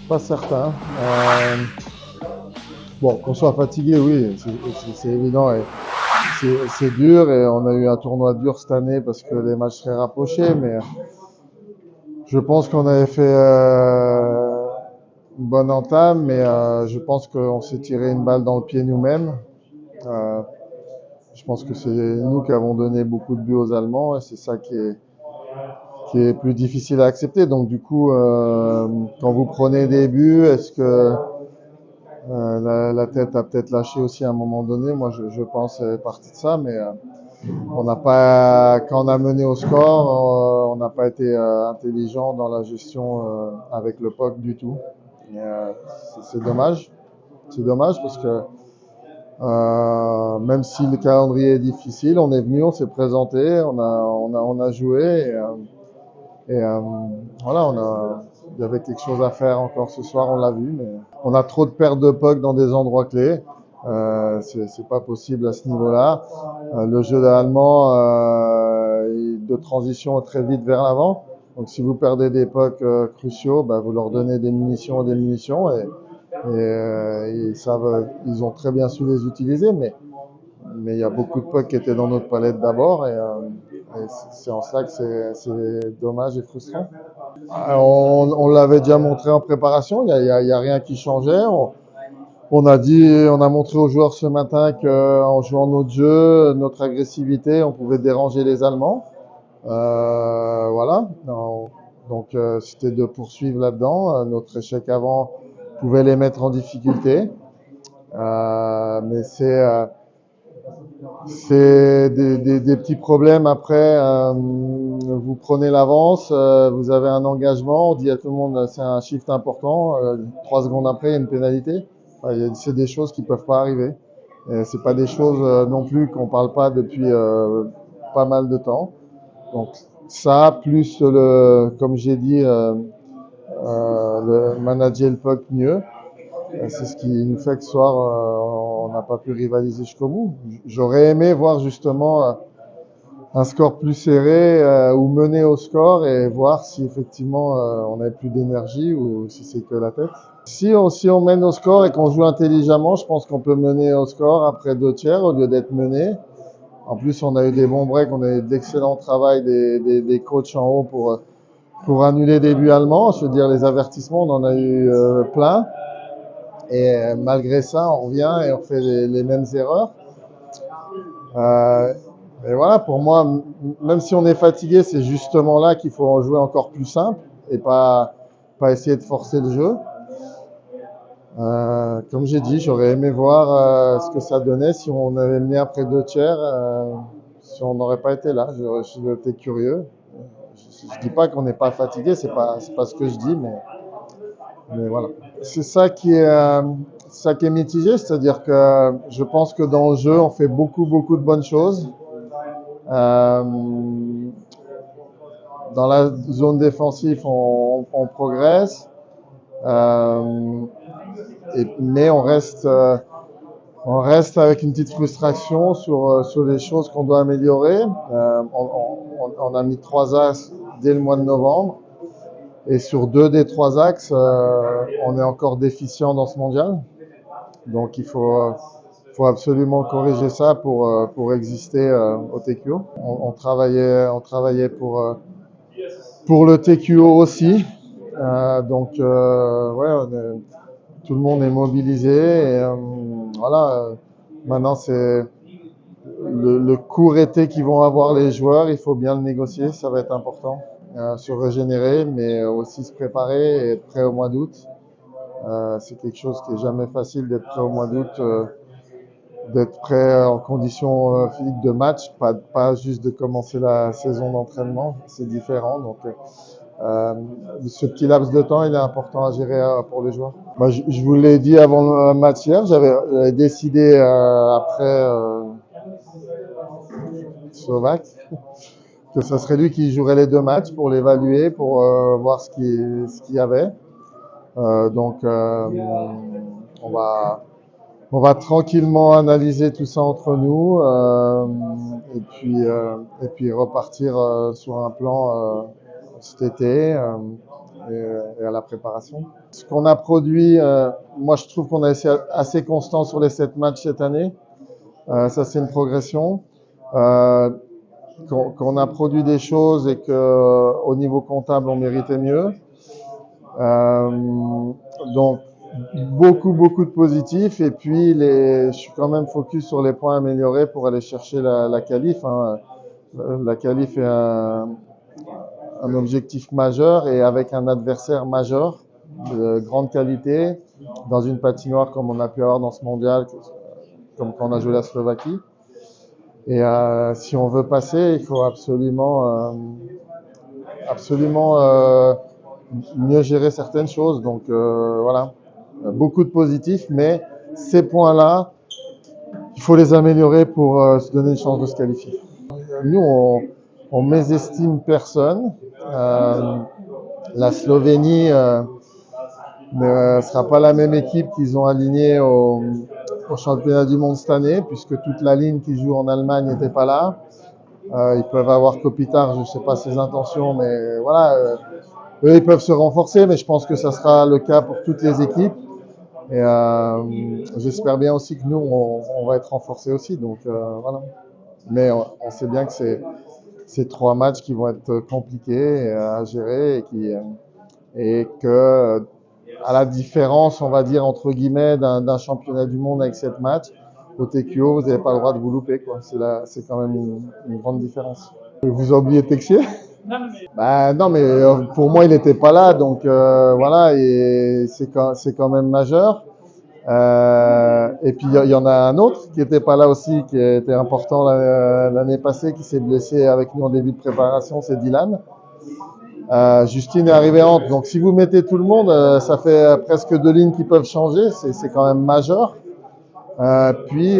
Pas certain. Bon, qu'on soit fatigué, oui, c'est évident et c'est dur et on a eu un tournoi dur cette année parce que les matchs seraient rapprochés, mais je pense qu'on avait fait une bonne entame, mais je pense qu'on s'est tiré une balle dans le pied nous-mêmes. Euh, je pense que c'est nous qui avons donné beaucoup de buts aux Allemands et c'est ça qui est plus difficile à accepter. Donc du coup, quand vous prenez des buts, est-ce que la tête a peut-être lâché aussi à un moment donné? Moi, je pense que c'est partie de ça, mais on n'a pas, quand on a mené au score, on n'a pas été intelligent dans la gestion avec le POC du tout. C'est dommage. C'est dommage parce que même si le calendrier est difficile, on est venu, on s'est présenté, on a joué et voilà, il y avait quelque chose à faire encore ce soir, on l'a vu, mais on a trop de pertes de puck dans des endroits clés. C'est pas possible à ce niveau-là. Le jeu allemand de transition est très vite vers l'avant. Donc si vous perdez des pucks cruciaux, bah, vous leur donnez des munitions et ils savent, ils ont très bien su les utiliser, mais il y a beaucoup de pucks qui étaient dans notre palette d'abord et c'est en cela que c'est dommage et frustrant. On l'avait déjà montré en préparation, il y a rien qui changeait. On a montré aux joueurs ce matin qu'en jouant notre jeu, notre agressivité, on pouvait déranger les Allemands. Voilà. Donc c'était de poursuivre là-dedans. Notre échec avant pouvait les mettre en difficulté. Mais c'est des petits problèmes après. Vous prenez l'avance, vous avez un engagement, on dit à tout le monde c'est un shift important. 3 secondes après, il y a une pénalité. Enfin, c'est des choses qui peuvent pas arriver. Et c'est pas des choses non plus qu'on parle pas depuis pas mal de temps. Donc ça, plus comme j'ai dit, le manager le puck mieux. C'est ce qui nous fait que ce soir, on n'a pas pu rivaliser jusqu'au bout. J'aurais aimé voir justement un score plus serré ou mener au score et voir si effectivement on avait plus d'énergie ou si c'est que la tête. Si on mène au score et qu'on joue intelligemment, je pense qu'on peut mener au score après 2 tiers au lieu d'être mené. En plus, on a eu des bons breaks, on a eu d'excellent travail des coachs en haut pour annuler des buts allemands. Je veux dire, les avertissements, on en a eu plein. Et malgré ça, on revient et on fait les mêmes erreurs. Euh, et voilà, pour moi, même si on est fatigué, c'est justement là qu'il faut jouer encore plus simple et pas essayer de forcer le jeu. Comme j'ai dit, j'aurais aimé voir ce que ça donnait si on avait mené après 2 tiers, si on n'aurait pas été là. J'aurais été curieux. Je dis pas qu'on n'est pas fatigué, c'est pas ce que je dis, mais voilà. C'est ça qui est mitigé, c'est-à-dire que je pense que dans le jeu, on fait beaucoup de bonnes choses. Euh, dans la zone défensive, on progresse, euh, mais on reste avec une petite frustration sur les choses qu'on doit améliorer. On a mis 3 axes dès le mois de novembre. Et sur 2 des 3 axes, on est encore déficient dans ce mondial. Donc il faut absolument corriger ça pour exister au TQO. On travaillait pour le TQO aussi. Ouais, tout le monde est mobilisé. Et voilà, maintenant c'est le court été qu'ils vont avoir les joueurs. Il faut bien le négocier, ça va être important. Se régénérer, mais aussi se préparer et être prêt au mois d'août. C'est quelque chose qui est jamais facile d'être prêt au mois d'août, d'être prêt en conditions physiques de match, pas juste de commencer la saison d'entraînement, c'est différent. Donc, ce petit laps de temps, il est important à gérer pour les joueurs. Moi, je vous l'ai dit avant le match hier, j'avais décidé après Slovaque que ça serait lui qui jouerait les 2 matchs pour l'évaluer, pour voir ce qu'il y avait. Donc, on va, on va tranquillement analyser tout ça entre nous et puis repartir sur un plan cet été et à la préparation. Ce qu'on a produit, moi je trouve qu'on a été assez constant sur les 7 matchs cette année. Ça c'est une progression. Qu'on a produit des choses et que au niveau comptable on méritait mieux. Donc beaucoup de positifs et puis je suis quand même focus sur les points améliorés pour aller chercher la qualif. Hein. La qualif est un objectif majeur et avec un adversaire majeur de grande qualité dans une patinoire comme on a pu avoir dans ce mondial, comme quand on a joué la Slovaquie. Et si on veut passer, il faut absolument mieux gérer certaines choses. Donc voilà, beaucoup de positifs, mais ces points-là, il faut les améliorer pour se donner une chance de se qualifier. Nous, on mésestime personne. La Slovénie ne sera pas la même équipe qu'ils ont alignée au championnat du monde cette année, puisque toute la ligne qui joue en Allemagne n'était pas là. Ils peuvent avoir Kopitar, je ne sais pas ses intentions, mais voilà, eux ils peuvent se renforcer, mais je pense que ça sera le cas pour toutes les équipes. Et j'espère bien aussi que nous, on va être renforcés aussi. Donc voilà. Mais on sait bien que c'est 3 matchs qui vont être compliqués à gérer et que à la différence, on va dire entre guillemets, d'un championnat du monde avec 7 matchs, au TQO, vous n'avez pas le droit de vous louper, quoi. C'est quand même une grande différence. Vous avez oublié Texier? Bah non, mais pour moi, il n'était pas là, donc voilà, et c'est quand même majeur. Et puis il y en a un autre qui n'était pas là aussi, qui était important l'année passée, qui s'est blessé avec nous en début de préparation, c'est Dylan. Justine est arrivée entre. Donc si vous mettez tout le monde, ça fait presque 2 lignes qui peuvent changer, c'est quand même majeur. Puis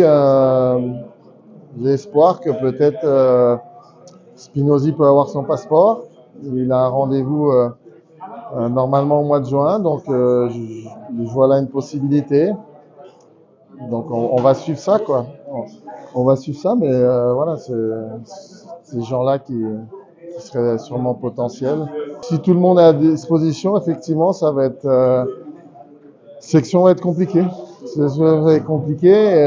j'ai espoir que peut-être Spinozzi peut avoir son passeport. Il a un rendez-vous normalement au mois de juin, donc je vois là une possibilité. Donc on va suivre ça, quoi. On va suivre ça, mais voilà, c'est ces gens-là qui seraient sûrement potentiels. Si tout le monde est à disposition, effectivement, ça va être section va être compliquée. Section va être compliquée. Et,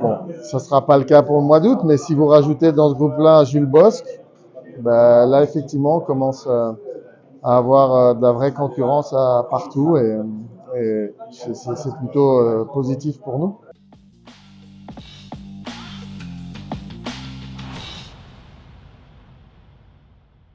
bon, ça sera pas le cas pour le mois d'août, mais si vous rajoutez dans ce groupe-là Jules Bosc, ben, là effectivement on commence à avoir de la vraie concurrence partout et c'est plutôt positif pour nous.